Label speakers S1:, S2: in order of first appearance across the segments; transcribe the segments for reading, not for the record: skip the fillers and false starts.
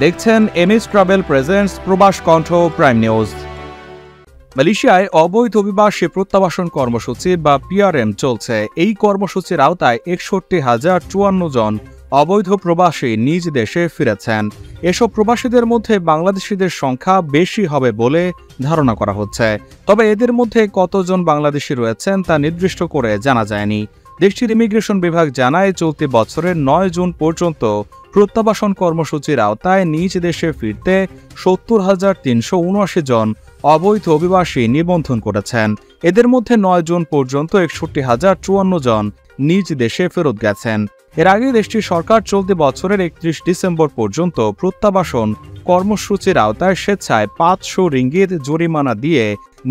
S1: দেখছেন MS travel presents প্রবাস কণ্ঠ প্রাইম নিউজ। মালয়েশিয়ায় অবৈধ অভিবাসী প্রত্যাবাসন কর্মসূচি বা পিআরএম চলছে। এই কর্মসূচির আওতায় ৬১,০৫৪ জন অবৈধ প্রবাসী নিজ দেশে ফিরেছেন। এসব প্রবাসীদের মধ্যে বাংলাদেশিদের সংখ্যা বেশি হবে বলে ধারণা করা হচ্ছে। তবে এদের মধ্যে কতজন বাংলাদেশি রয়েছেন তা নির্দিষ্ট করে জানা যায়নি। দেশটির ইমিগ্রেশন বিভাগ জানায়, চলতি বছরের ৯ জুন পর্যন্ত প্রত্যাবাসন কর্মসূচির আওতায় নিজ দেশে ফিরতে ৭০,৩৭৯ জন অবৈধ অভিবাসী নিবন্ধন করেছেন। এদের মধ্যে ৯ জুন পর্যন্ত ৬১,০৫৪ জন নিজ দেশে ফেরত গেছেন। এর আগে দেশটির সরকার চলতি বছরের ৩১ ডিসেম্বর পর্যন্ত প্রত্যাবাসন কর্মসূচির আওতায় স্বেচ্ছায় ৫০০ রিঙ্গিত জরিমানা দিয়ে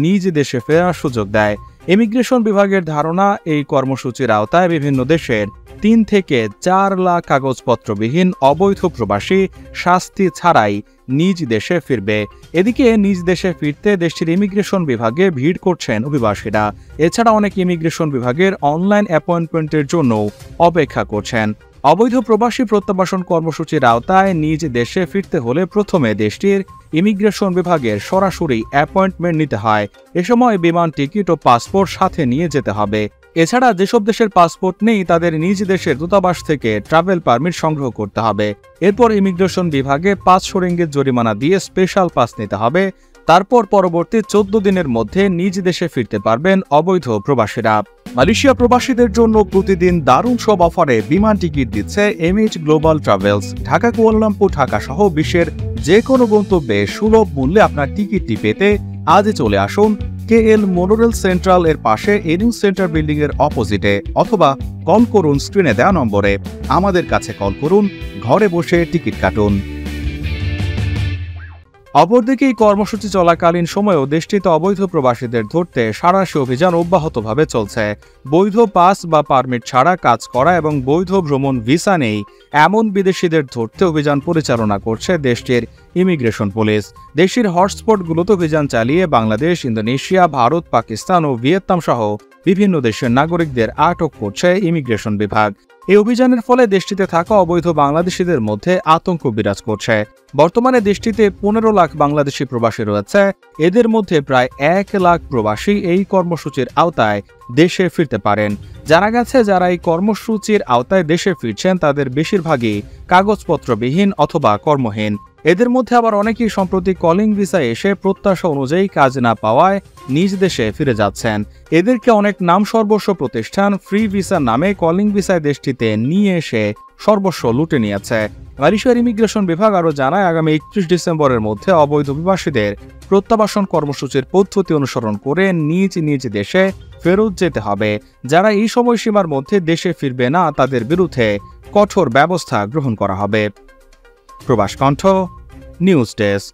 S1: নিজ দেশে ফেরার সুযোগ দেয়। ইমিগ্রেশন বিভাগের ধারণা, এই কর্মসূচির আওতায় বিভিন্ন দেশের ৩ থেকে ৪ লাখ কাগজপত্রবিহীন অবৈধ প্রবাসী শাস্তি ছাড়াই নিজ দেশে ফিরবে। এদিকে নিজ দেশে ফিরতে দেশটির ইমিগ্রেশন বিভাগে ভিড় করছেন অভিবাসীরা। এছাড়া অনেক ইমিগ্রেশন বিভাগের অনলাইন অ্যাপয়েন্টমেন্টের জন্য অপেক্ষা করছেন। অবৈধ প্রবাসী প্রত্যাবাসন কর্মসূচির আওতায় নিজ দেশে ফিরতে হলে প্রথমে দেশটির ইমিগ্রেশন বিভাগের সরাসরি অ্যাপয়েন্টমেন্ট নিতে হয়। এ সময় বিমান টিকিট ও পাসপোর্ট সাথে নিয়ে যেতে হবে। এছাড়া যেসব দেশের পাসপোর্ট নেই তাদের নিজ দেশের দূতাবাস থেকে ট্রাভেল পারমিট সংগ্রহ করতে হবে। এরপর ইমিগ্রেশন বিভাগে ৫০০ রিঙ্গিত জরিমানা দিয়ে স্পেশাল পাস নিতে হবে। তারপর পরবর্তী ১৪ দিনের মধ্যে নিজ দেশে ফিরতে পারবেন অবৈধ প্রবাসীরা। মালয়েশিয়া প্রবাসীদের জন্য প্রতিদিন দারুণ সব অফারে বিমান টিকিট দিচ্ছে MH global travels. Dhaka, Kuala Lumpur, Dhaka সহ বিশ্বের যে কোনো গন্তব্যে সুলভ মূল্যে আপনার টিকিটটি পেতে আজই চলে আসুন কেএল মোনোরেল সেন্ট্রাল এর পাশে এনিউ সেন্টার বিল্ডিং এর অপোজিটে, অথবা কল করুন স্ক্রিনে দেওয়া নম্বরে। আমাদের কাছে কল করুন, ঘরে বসে টিকিট কাটুন। অপরদিকে এই কর্মসূচি চলাকালীন সময়েও দেশটিতে অবৈধ প্রবাসীদের ধরতে সাঁড়াশি অভিযান অব্যাহতভাবে চলছে। বৈধ পাস বা পারমিট ছাড়া কাজ করা এবং বৈধ ভ্রমণ ভিসা নেই এমন বিদেশিদের ধরতে অভিযান পরিচালনা করছে দেশটির ইমিগ্রেশন পুলিশ। দেশটির হটস্পটগুলোতে অভিযান চালিয়ে বাংলাদেশ, ইন্দোনেশিয়া, ভারত, পাকিস্তান ও ভিয়েতনাম সহ বিভিন্ন দেশের নাগরিকদের আটক করছে ইমিগ্রেশন বিভাগ। এই অভিযানের ফলে দেশটিতে থাকা অবৈধ বাংলাদেশিদের মধ্যে আতঙ্ক বিরাজ করছে। বর্তমানে দেশটিতে ১৫ লাখ বাংলাদেশি প্রবাসী রয়েছে। এদের মধ্যে প্রায় ১ লাখ প্রবাসী এই কর্মসূচির আওতায় দেশে ফিরতে পারেন। জানা গেছে, যারা এই কর্মসূচির আওতায় দেশে ফিরছেন তাদের বেশিরভাগই কাগজপত্রবিহীন অথবা কর্মহীন। এদের মধ্যে আবার অনেকেই সম্প্রতি কলিং ভিসায় এসে প্রত্যাশা অনুযায়ী কাজ না পাওয়ায় নিজ দেশে ফিরে যাচ্ছেন। এদেরকে অনেক নাম সর্বস্ব প্রতিষ্ঠান ফ্রি ভিসার নামে কলিং ভিসায় দেশটিতে নিয়ে এসে সর্বস্ব লুটে নিয়েছে। মালয়েশিয়ার ইমিগ্রেশন বিভাগ আরও জানায়, আগামী ৩১ ডিসেম্বরের মধ্যে অবৈধ অভিবাসীদের প্রত্যাবাসন কর্মসূচির পদ্ধতি অনুসরণ করে নিজ নিজ দেশে ফেরত যেতে হবে। যারা এই সময়সীমার মধ্যে দেশে ফিরবে না তাদের বিরুদ্ধে কঠোর ব্যবস্থা গ্রহণ করা হবে। প্রবাস কণ্ঠ নিউজ ডেস্ক।